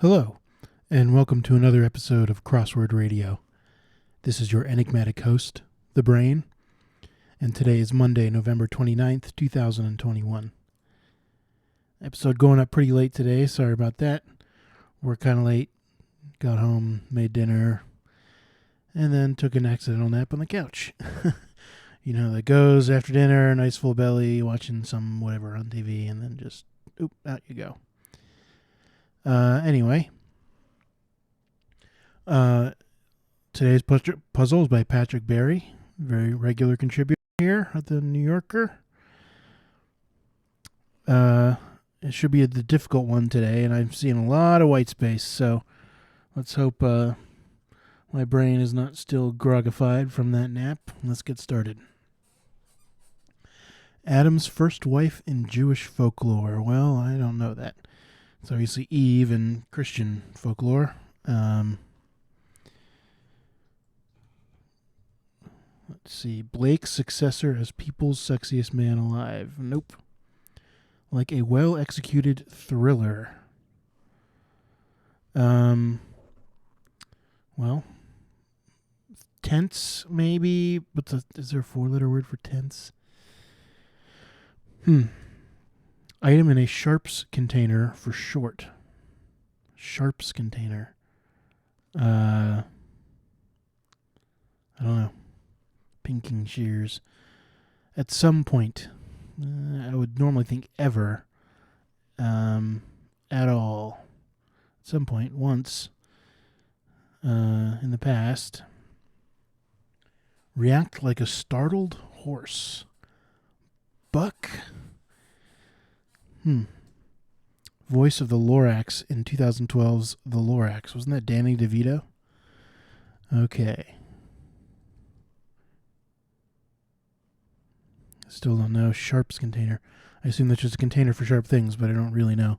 Hello, and welcome to another episode of Crossword Radio. This is your enigmatic host, The Brain, and today is Monday, November 29th, 2021. Episode going up pretty late today, sorry about that. Worked kind of late, got home, made dinner, and then took an accidental nap on the couch. You know how that goes after dinner, nice full belly, watching some whatever on TV, and then just, out you go. Anyway, today's puzzle is by Patrick Berry, very regular contributor here at the New Yorker. It should be the difficult one today, and I'm seeing a lot of white space, so let's hope my brain is not still groggified from that nap. Let's get started. Adam's first wife in Jewish folklore. Well, I don't know that. It's obviously Eve in Christian folklore. Let's see. Blake's successor as People's Sexiest Man Alive. Nope. Like a well-executed thriller. Well, tense, maybe. But is there a four-letter word for tense? Item in a sharps container for short. Sharps container. I don't know. Pinking shears. At some point. I would normally think ever. At all. At some point, once. In the past. React like a startled horse. Buck. Voice of the Lorax in 2012's The Lorax. Wasn't that Danny DeVito? Okay. Still don't know. Sharps container. I assume that's just a container for sharp things, but I don't really know.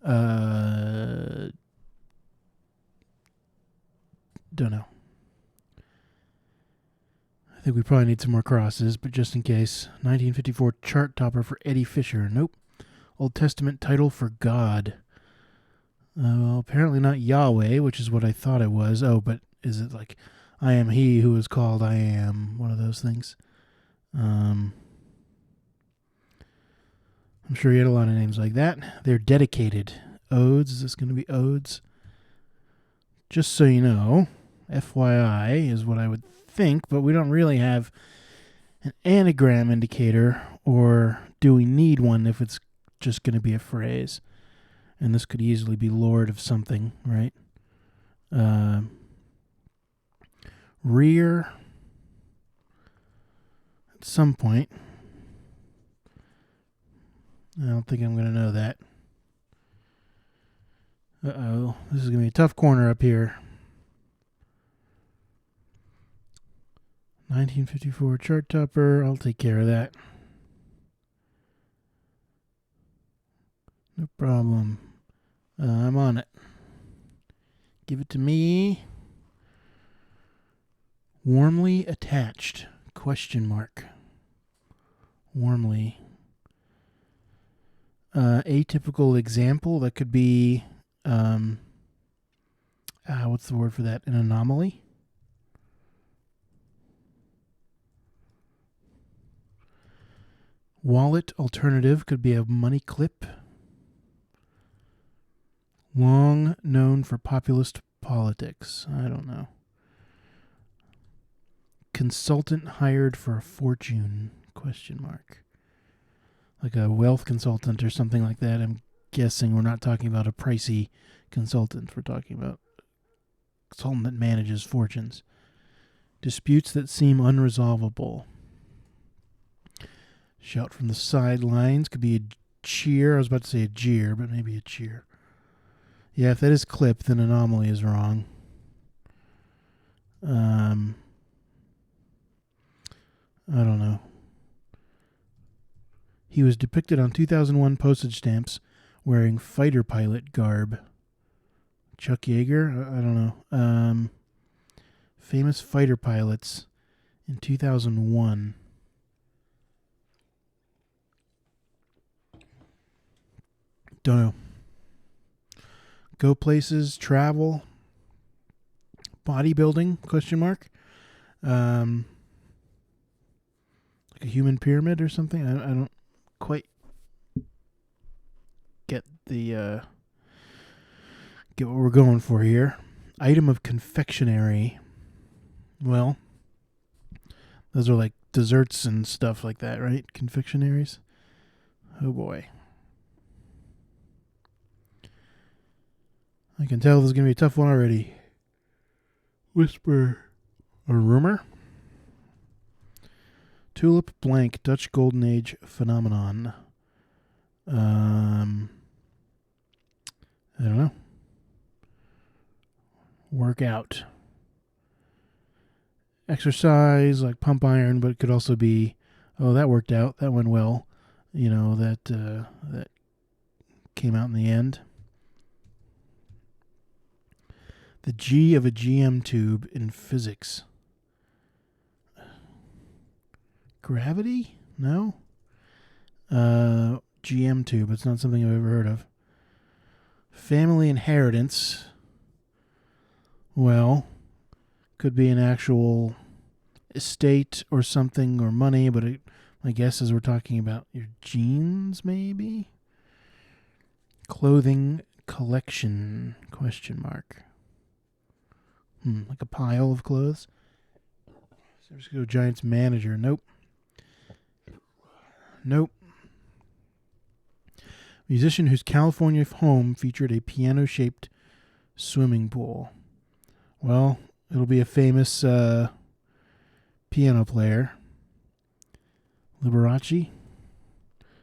Don't know. I think we probably need some more crosses, but just in case. 1954 chart topper for Eddie Fisher. Nope. Old Testament title for God. Well, apparently not Yahweh, which is what I thought it was. Oh, but is it like I am he who is called I am? One of those things. I'm sure he had a lot of names like that. They're dedicated. Odes. Is this going to be odes? Just so you know, FYI is what I would think, but we don't really have an anagram indicator, or do we need one if it's just going to be a phrase? And this could easily be Lord of something, right? Rear. At some point. I don't think I'm going to know that. Uh-oh. This is going to be a tough corner up here. 1954 chart topper. I'll take care of that. No problem. I'm on it. Give it to me. Warmly attached. Question mark. Warmly. Atypical example. That could be, what's the word for that? An anomaly? Wallet alternative could be a money clip. Long known for populist politics. I don't know. Consultant hired for a fortune? Question mark. Like a wealth consultant or something like that. I'm guessing we're not talking about a pricey consultant. We're talking about a consultant that manages fortunes. Disputes that seem unresolvable. Shout from the sidelines. Could be a cheer. I was about to say a jeer, but maybe a cheer. Yeah, if that is clip, then anomaly is wrong. I don't know. He was depicted on 2001 postage stamps wearing fighter pilot garb. Chuck Yeager? I don't know. Famous fighter pilots in 2001. Don't know. Go places, travel, bodybuilding, question mark. Like a human pyramid or something. I don't quite get get what we're going for here. Item of confectionery. Well, those are like desserts and stuff like that, right? Confectionaries. Oh boy. I can tell this is going to be a tough one already. Whisper. A rumor? Tulip blank Dutch Golden Age phenomenon. I don't know. Workout. Exercise, like pump iron, but it could also be, oh, that worked out. That went well. You know, that came out in the end. The G of a GM tube in physics. Gravity? No? GM tube. It's not something I've ever heard of. Family inheritance. Well, could be an actual estate or something or money, but my guess is we're talking about your genes, maybe? Clothing collection, question mark. Like a pile of clothes? San Francisco Giants manager. Nope. Musician whose California home featured a piano-shaped swimming pool. Well, it'll be a famous piano player. Liberace?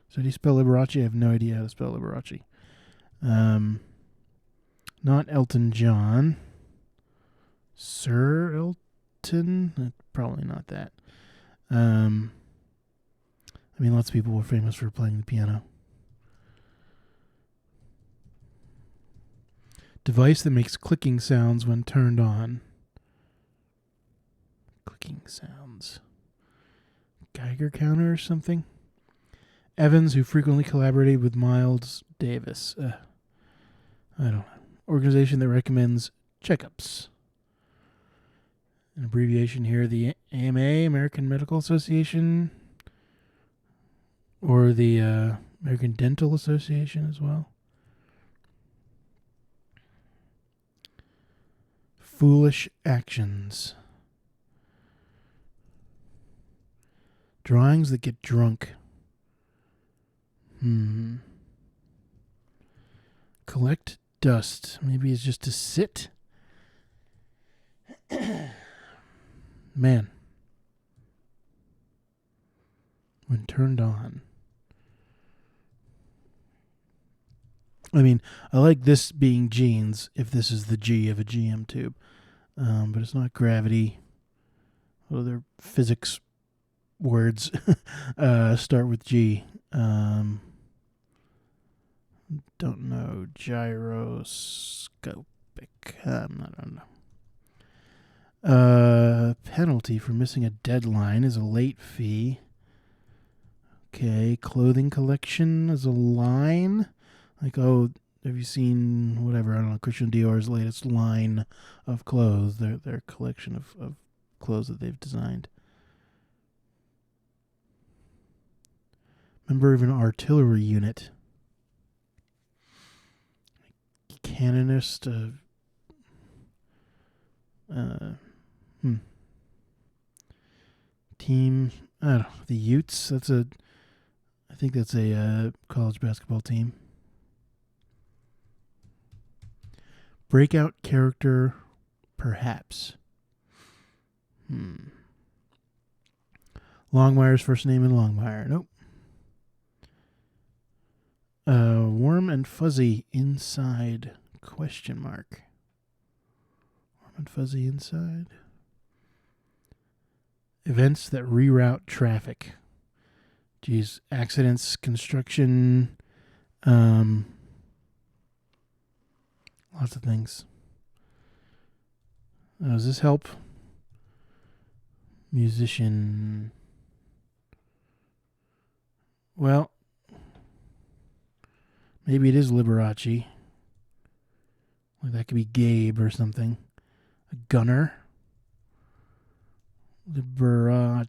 So do you spell Liberace? I have no idea how to spell Liberace. Not Elton John. Sir Elton? Probably not that. I mean, lots of people were famous for playing the piano. Device that makes clicking sounds when turned on. Clicking sounds. Geiger counter or something? Evans, who frequently collaborated with Miles Davis. I don't know. Organization that recommends checkups. An abbreviation here, the AMA, American Medical Association, or the American Dental Association as well. Foolish actions. Drawings that get drunk. Collect dust. Maybe it's just to sit. Man. When turned on. I mean, I like this being genes if this is the G of a GM tube. But it's not gravity. Other physics words start with G. Don't know. Gyroscopic. I don't know. Penalty for missing a deadline is a late fee. Okay. Clothing collection is a line. Like, oh, have you seen whatever? I don't know. Christian Dior's latest line of clothes. Their collection of clothes that they've designed. Member of an artillery unit. Canonist. Team. I don't know. The Utes. I think that's a college basketball team. Breakout character, perhaps. Longmire's first name in Longmire. Nope. Warm and fuzzy inside, question mark. Warm and fuzzy inside. Events that reroute traffic. Geez, accidents, construction, lots of things. Does this help? Musician. Well, maybe it is Liberace. Like that could be Gabe or something. A gunner. Liberace?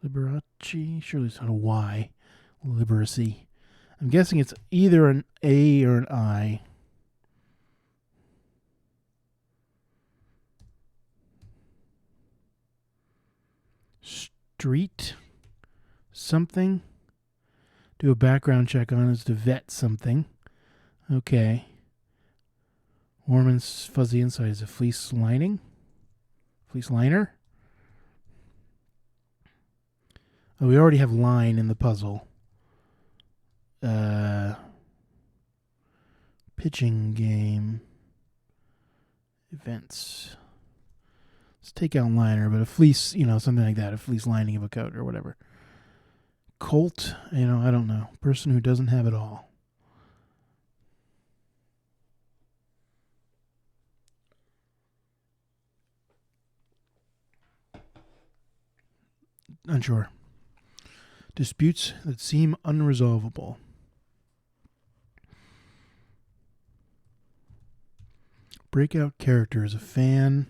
Liberace? Surely it's not a Y. Liberacy. I'm guessing it's either an A or an I. Street? Something? Do a background check on is to vet something. Okay. Warm and fuzzy inside is a fleece lining. Fleece liner. Oh, we already have line in the puzzle. Pitching game. Events. Let's take out liner, but a fleece, something like that. A fleece lining of a coat or whatever. Colt, I don't know. Person who doesn't have it all. Unsure. Disputes that seem unresolvable. Breakout character is a fan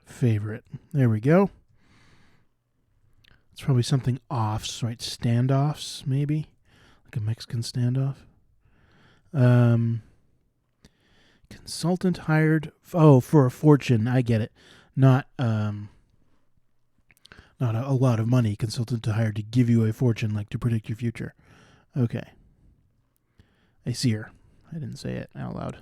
favorite. There we go. It's probably something offs, right? Standoffs, maybe? Like a Mexican standoff. Consultant hired for a fortune. I get it. Not a lot of money. Consultant hired to give you a fortune, like to predict your future. Okay. I see her. I didn't say it out loud.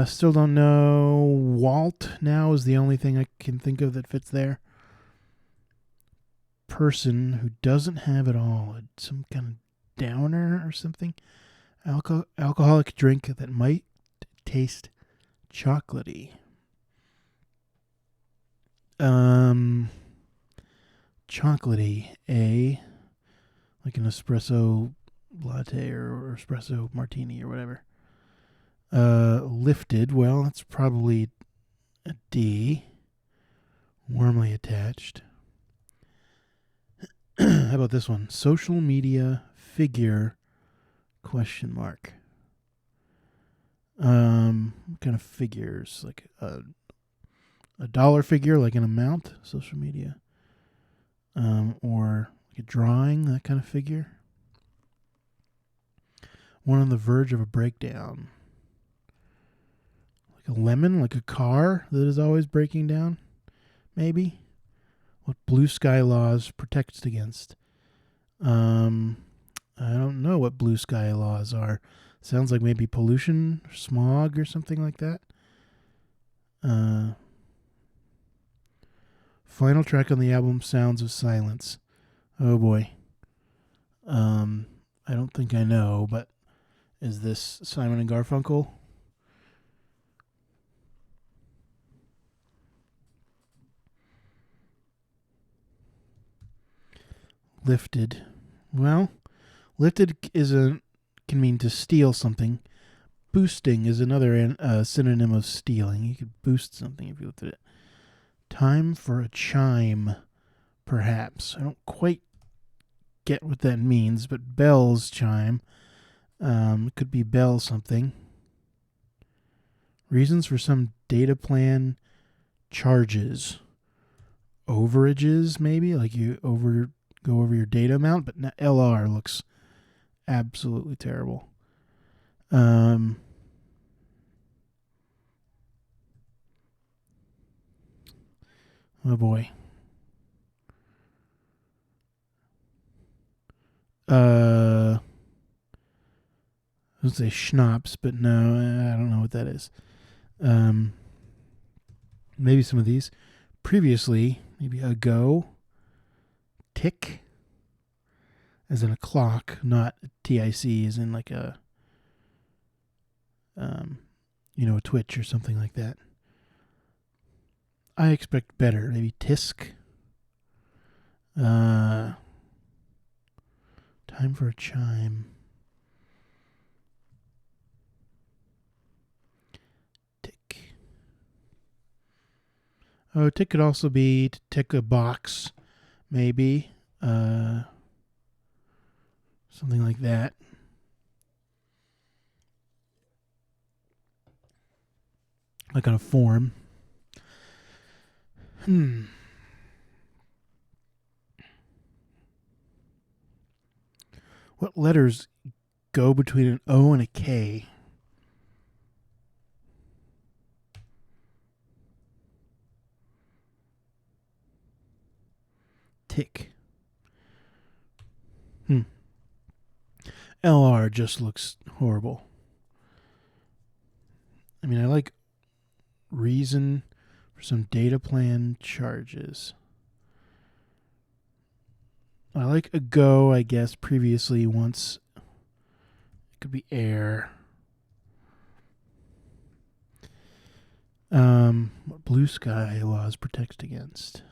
Still don't know. Walt now is the only thing I can think of that fits there. Person who doesn't have it all. Some kind of downer or something. Alcoholic drink that might taste chocolatey. Chocolatey, like an espresso latte or espresso martini or whatever. Lifted, well, that's probably a D. Warmly attached. How about this one? Social media figure, ? What kind of figures? Like a dollar figure, like an amount, social media. Or like a drawing, that kind of figure. One on the verge of a breakdown. Like a lemon, like a car that is always breaking down, maybe. What blue sky laws protects against? I don't know what blue sky laws are. Sounds like maybe pollution, smog, or something like that. Final track on the album, Sounds of Silence. Oh boy. I don't think I know, but is this Simon and Garfunkel? Lifted. Well, lifted can mean to steal something. Boosting is another synonym of stealing. You could boost something if you lifted it. Time for a chime, perhaps. I don't quite get what that means, but bells chime. Could be bell something. Reasons for some data plan charges. Overages, maybe? Like you go over your data amount, but LR looks absolutely terrible. Oh boy. I would say schnapps, but no, I don't know what that is. Maybe some of these. Previously, maybe ago. Tick, as in a clock, not TIC, as in like a, a twitch or something like that. I expect better. Maybe tisk. Time for a chime. Tick. Oh, tick could also be to tick a box, maybe. Something like that. like on a form. What letters go between an O and a K? Tick. LR just looks horrible. I mean, I like reason for some data plan charges. I like a go, I guess, previously once. It could be air. What blue sky laws protect against?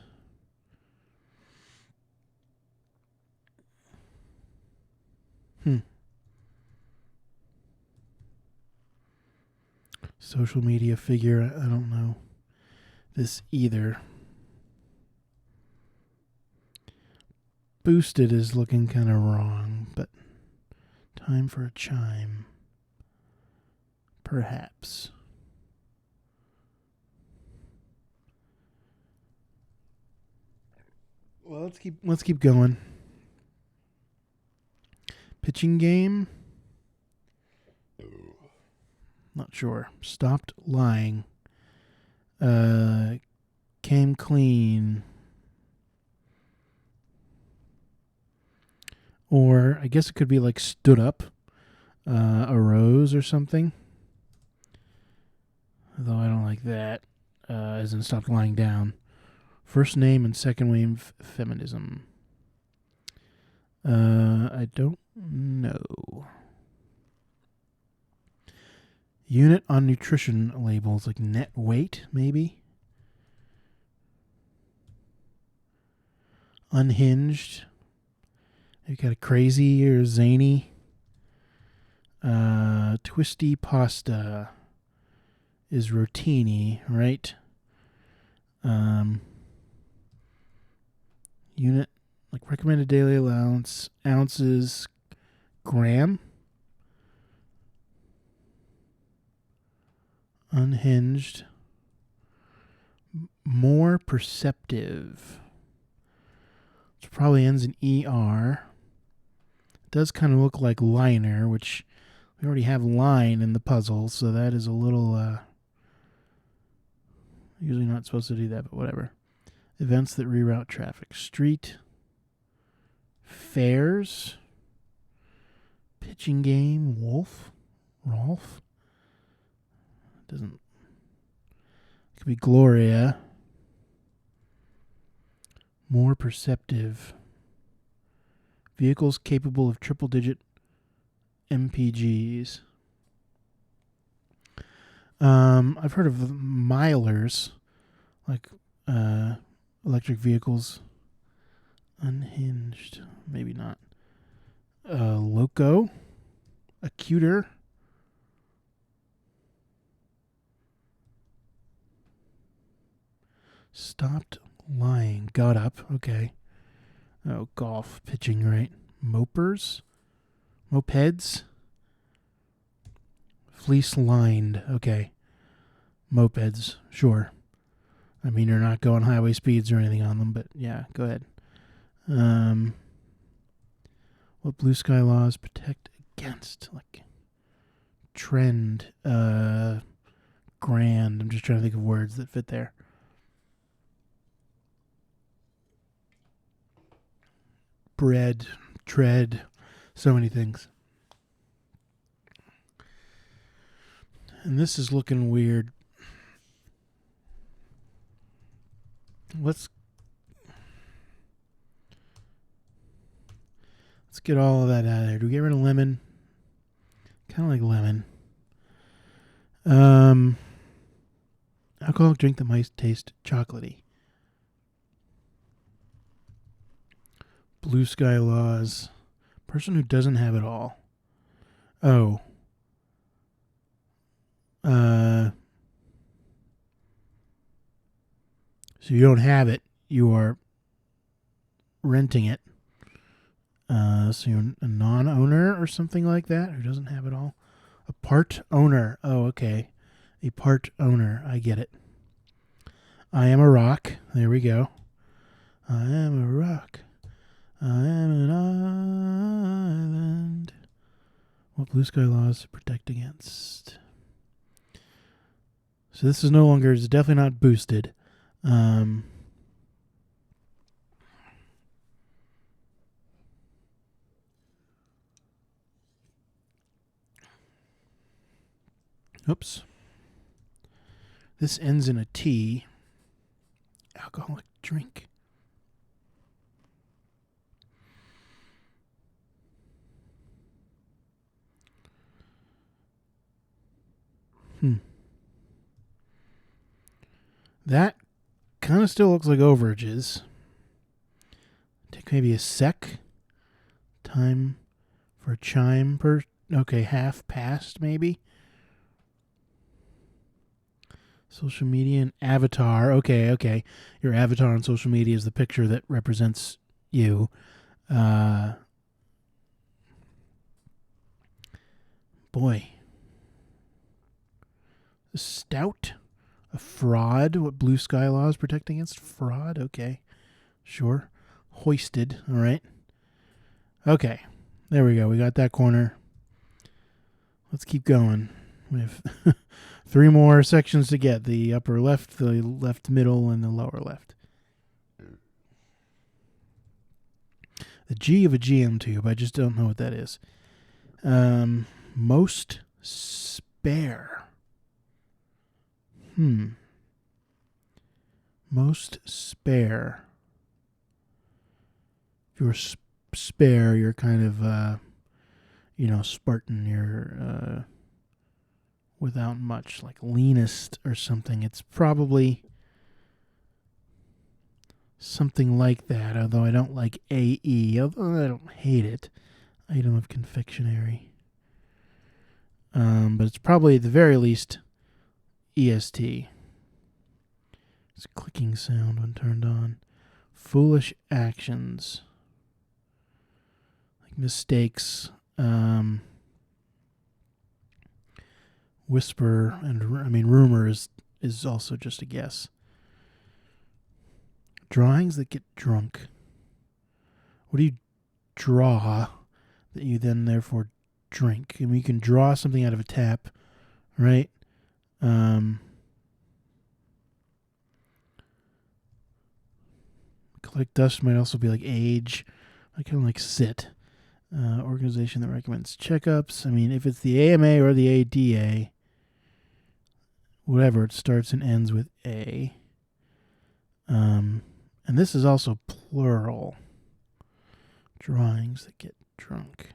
Social media figure, I don't know this either. Boosted is looking kind of wrong, but time for a chime. Perhaps. Well, let's keep going. Pitching game. Not sure. Stopped lying. Came clean. Or I guess it could be like stood up. Arose or something. Though I don't like that. As in stopped lying down. First name and second wave feminism. I don't know. Unit on nutrition labels, like net weight, maybe? Unhinged. You got a crazy or zany. Twisty pasta is rotini, right? Unit, like recommended daily allowance, ounces, gram. Unhinged. More perceptive. It probably ends in ER. It does kind of look like liner, which we already have line in the puzzle, so that is a little, usually not supposed to do that, but whatever. Events that reroute traffic. Street. Fairs. Pitching game. Wolf. Rolf. Doesn't. It could be Gloria. More perceptive. Vehicles capable of triple-digit MPGs. I've heard of milers, like electric vehicles. Unhinged. Maybe not. Loco. Acuter. Stopped lying. Got up. Okay. Oh, golf. Pitching, right? Mopers? Mopeds? Fleece lined. Okay. Mopeds. Sure. I mean, you're not going highway speeds or anything on them, but yeah, go ahead. What blue sky laws protect against? Like, trend. Grand. I'm just trying to think of words that fit there. Bread, tread, so many things. And this is looking weird. Let's get all of that out of there. Do we get rid of lemon? Kind of like lemon. Alcoholic drink that might taste chocolatey. Blue sky laws. Person who doesn't have it all. Oh. So you don't have it. You are renting it. So you're a non-owner or something like that who doesn't have it all. A part owner. Oh, okay. A part owner. I get it. I am a rock. There we go. I am a rock. I am an island. What blue sky laws protect against? So this is no longer, it's definitely not boosted. Oops. This ends in a T. Alcoholic drink. That kind of still looks like overages. Take maybe a sec. Time for a chime per... Okay, half past maybe. Social media and avatar. Okay. Your avatar on social media is the picture that represents you. Boy. A stout. A fraud. What blue sky laws protect against fraud? Okay. Sure. Hoisted. All right. Okay. There we go. We got that corner. Let's keep going. We have 3 more sections to get. The upper left, the left middle, and the lower left. The G of a GM tube. I just don't know what that is. Most spare. Most spare. If you're spare, you're kind of, Spartan. You're without much, like leanest or something. It's probably something like that, although I don't like AE, although I don't hate it. Item of confectionery. But it's probably at the very least EST. It's a clicking sound when turned on. Foolish actions. Like mistakes. Whisper and rumor is also just a guess. Drawings that get drunk. What do you draw that you then therefore drink? I mean, you can draw something out of a tap, right? Collect dust might also be like age. I kind of like sit. Organization that recommends checkups. I mean, if it's the AMA or the ADA, whatever, it starts and ends with A. And this is also plural. Drawings that get drunk.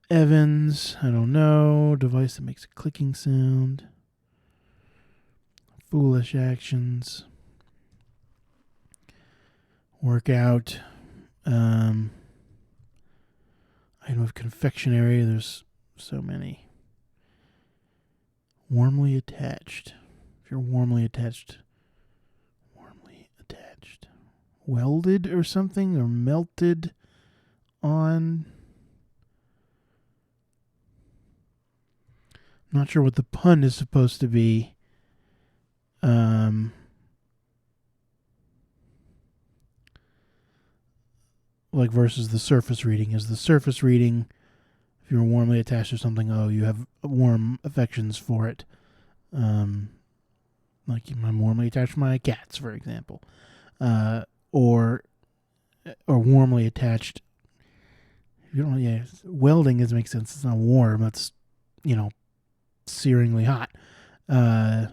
Evans, I don't know. Device that makes a clicking sound. Foolish actions. Workout. Item of confectionery. There's so many. Warmly attached. If you're warmly attached. Welded or something, or melted on. Not sure what the pun is supposed to be. Like versus the surface reading. Is the surface reading, if you're warmly attached to something, you have warm affections for it. Like I'm warmly attached to my cats, for example. Or warmly attached. Welding makes sense. It's not warm. It's, searingly hot. So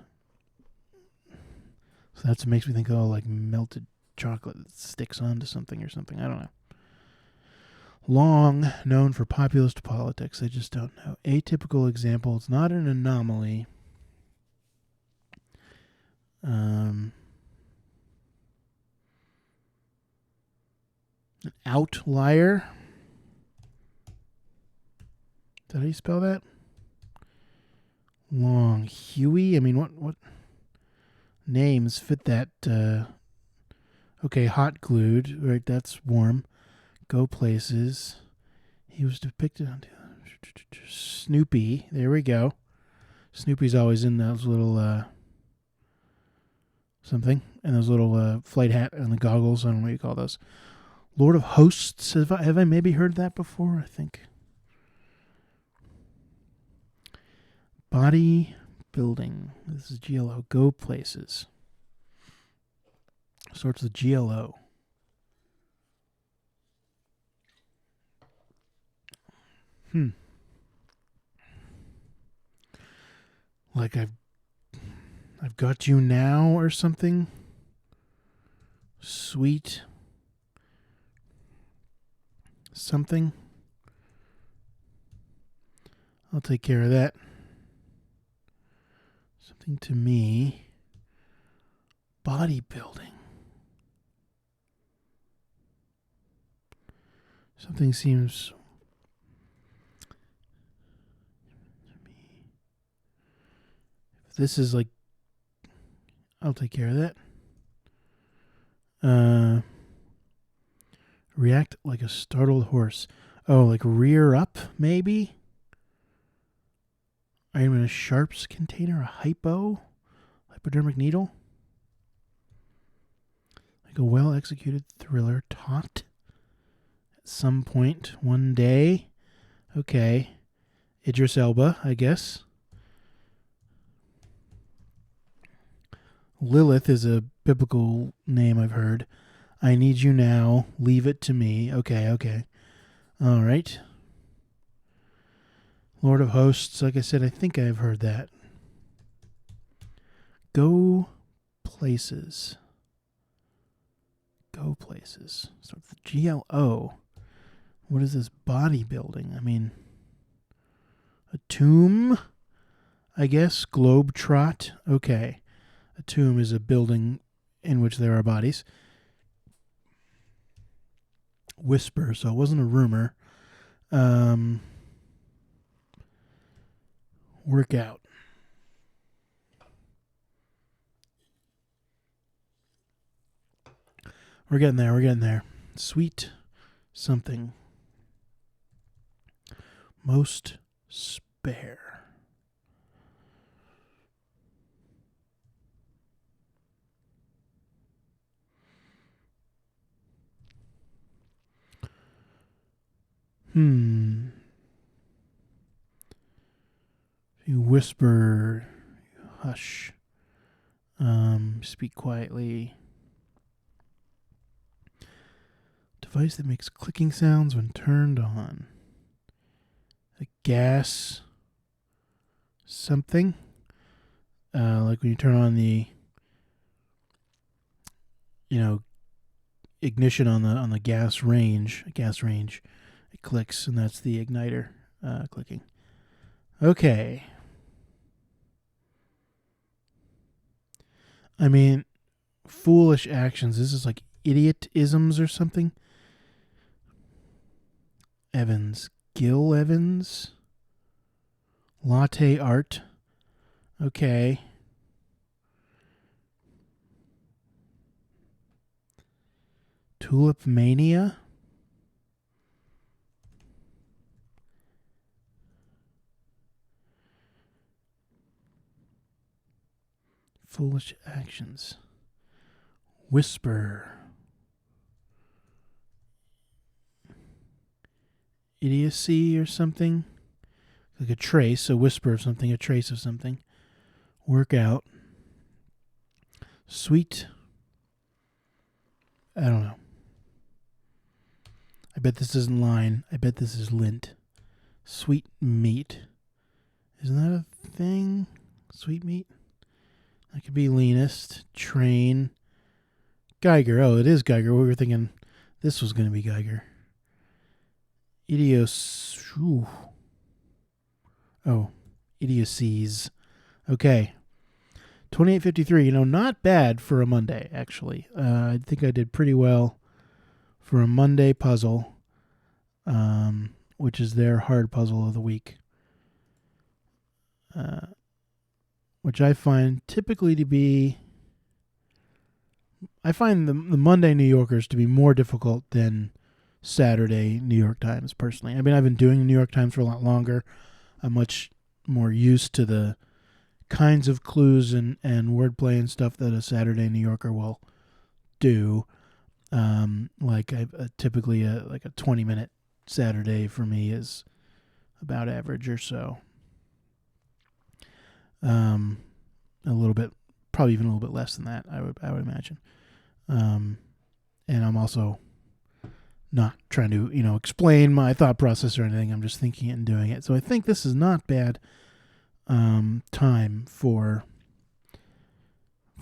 that's what makes me think, like melted chocolate that sticks onto something or something. I don't know. Long, known for populist politics. I just don't know. Atypical example. It's not an anomaly. An outlier. Is that how you spell that? Long. Huey? I mean, what names fit that? Okay, hot glued. Right, that's warm. Go places. He was depicted on Snoopy. There we go. Snoopy's always in those little something, and those little flight hat and the goggles. I don't know what you call those. Lord of Hosts. Have I maybe heard that before? I think. Body building. This is GLO. Go places. Starts with GLO. Like I've got you now or something. Sweet something. I'll take care of that. Something to me. Bodybuilding. Something seems if this is like I'll take care of that. React like a startled horse. Oh, like rear up, maybe? I'm in a sharps container, a hypodermic needle. Like a well-executed thriller taut at some point, one day. Okay. Idris Elba, I guess. Lilith is a biblical name I've heard. I need you now. Leave it to me. Okay. All right. Lord of Hosts, like I said, I think I've heard that. Go places. Go places. So it's the GLO. What is this bodybuilding? I mean, a tomb, I guess. Globetrot. Okay. A tomb is a building in which there are bodies. Whisper, so it wasn't a rumor. Workout. We're getting there. Sweet something. Most spare. You whisper, you hush, speak quietly. Device that makes clicking sounds when turned on. A gas something. Like when you turn on the, ignition on the gas range. It clicks, and that's the igniter clicking. Okay. I mean, foolish actions. This is like idiot-isms or something. Gil Evans. Latte art. Okay. Tulip mania. Foolish actions. Whisper. Idiocy or something. Like a trace, a whisper of something, a trace of something. Workout. Sweet. I don't know. I bet this isn't line. I bet this is lint. Sweet meat. Isn't that a thing? Sweet meat? That could be leanest. Train. Geiger. Oh, it is Geiger. We were thinking this was going to be Geiger. Idiocies. Okay. 2853. Not bad for a Monday, actually. I think I did pretty well for a Monday puzzle, which is their hard puzzle of the week. Which I find typically to be... I find the Monday New Yorkers to be more difficult than Saturday New York Times, personally. I mean, I've been doing the New York Times for a lot longer. I'm much more used to the kinds of clues and wordplay and stuff that a Saturday New Yorker will do. Like typically a 20-minute Saturday for me is about average or so. A little bit, probably even a little bit less than that, I would imagine. And I'm also not trying to, explain my thought process or anything. I'm just thinking it and doing it. So I think this is not bad time for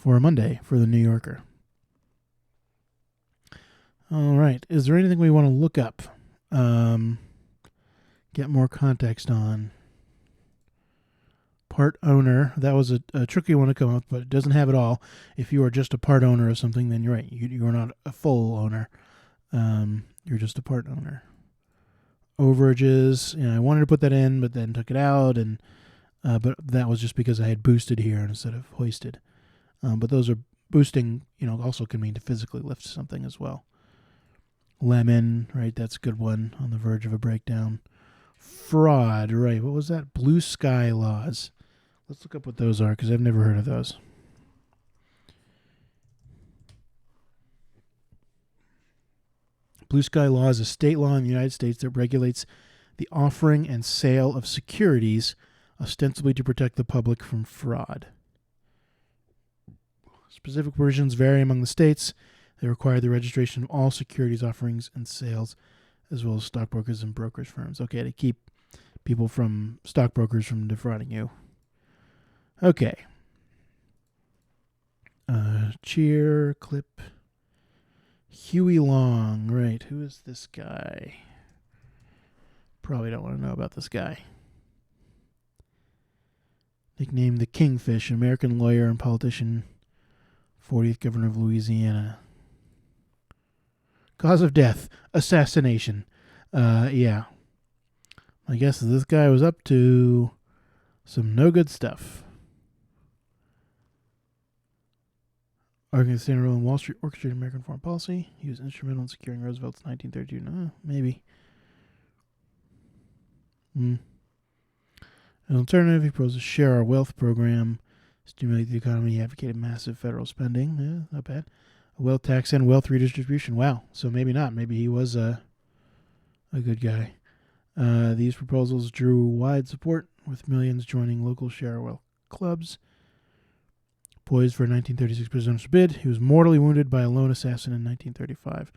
a Monday for the New Yorker. All right. Is there anything we want to look up? Get more context on? Part owner. That was a tricky one to come up, but it doesn't have it all. If you are just a part owner of something, then you're right. You're not a full owner. You're just a part owner. Overages. I wanted to put that in, but then took it out, and but that was just because I had boosted here instead of hoisted. But those are boosting. Also can mean to physically lift something as well. Lemon, right? That's a good one. On the verge of a breakdown. Fraud, right? What was that? Blue sky laws. Let's look up what those are because I've never heard of those. Blue sky law is a state law in the United States that regulates the offering and sale of securities, ostensibly to protect the public from fraud. Specific provisions vary among the states. They require the registration of all securities offerings and sales, as well as stockbrokers and brokerage firms. Okay, to keep people stockbrokers from defrauding you. Okay. Cheer, clip. Huey Long, right. Who is this guy? Probably don't want to know about this guy. Nicknamed the Kingfish, American lawyer and politician, 40th governor of Louisiana. Cause of death, assassination. Yeah. I guess this guy was up to some no good stuff. Arguing the standard role in Wall Street orchestrated American foreign policy. He was instrumental in securing Roosevelt's 1932. No, maybe. An alternative, he proposed a Share Our Wealth program, stimulate the economy. He advocated massive federal spending. Yeah, not bad. A wealth tax and wealth redistribution. Wow. So maybe not. Maybe he was a good guy. These proposals drew wide support, with millions joining local Share Our Wealth clubs. Poised for a 1936 presidential bid, he was mortally wounded by a lone assassin in 1935.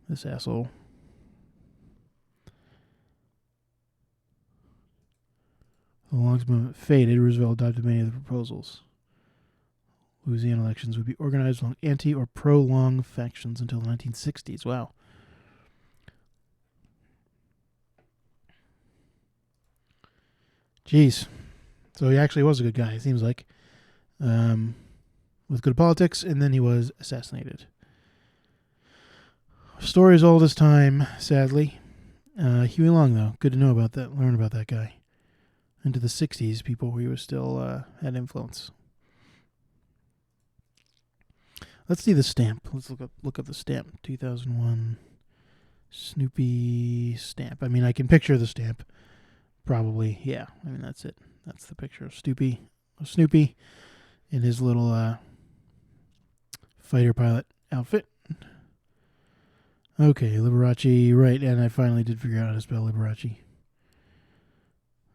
This asshole. The Longs movement faded. Roosevelt adopted many of the proposals. Louisiana elections would be organized along anti- or pro-Long factions until the 1960s. Wow. Jeez. So he actually was a good guy, it seems like. With good politics, and then he was assassinated. Stories all this time, sadly. Huey Long, though. Good to know about that, learn about that guy. Into the 60s, people who he was still had influence. Let's see the stamp. Let's look up the stamp. 2001 Snoopy Stamp. I mean, I can picture the stamp. Probably, yeah. I mean, that's it. That's the picture of Snoopy in his little fighter pilot outfit. Okay, Liberace, right, and I finally did figure out how to spell Liberace.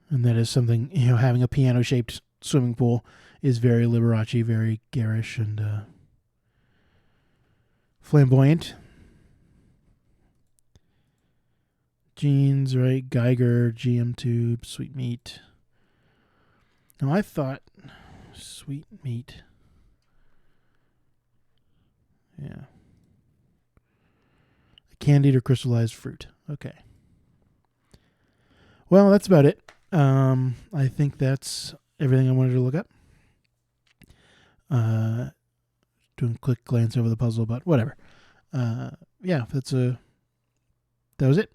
And that is something, having a piano-shaped swimming pool is very Liberace, very garish and flamboyant. Jeans, right, Geiger, GM tube, sweet meat. Now I thought sweet meat. Yeah. Candied or crystallized fruit. Okay. Well, that's about it. I think that's everything I wanted to look up. Doing a quick glance over the puzzle, but whatever. Yeah, that was it.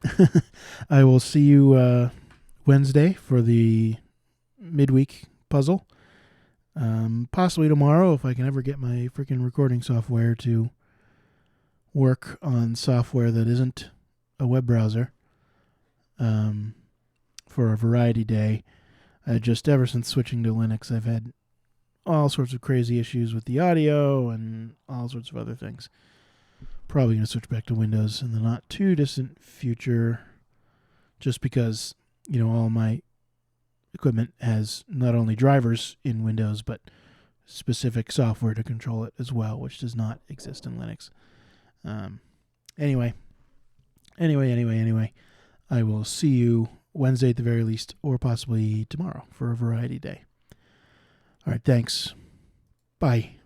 I will see you Wednesday for the midweek puzzle. Possibly tomorrow if I can ever get my freaking recording software to work on software that isn't a web browser. For a variety day. Just ever since switching to Linux, I've had all sorts of crazy issues with the audio and all sorts of other things. Probably going to switch back to Windows in the not too distant future, just because, all my equipment has not only drivers in Windows, but specific software to control it as well, which does not exist in Linux. Anyway, I will see you Wednesday at the very least, or possibly tomorrow for a variety day. All right, thanks. Bye.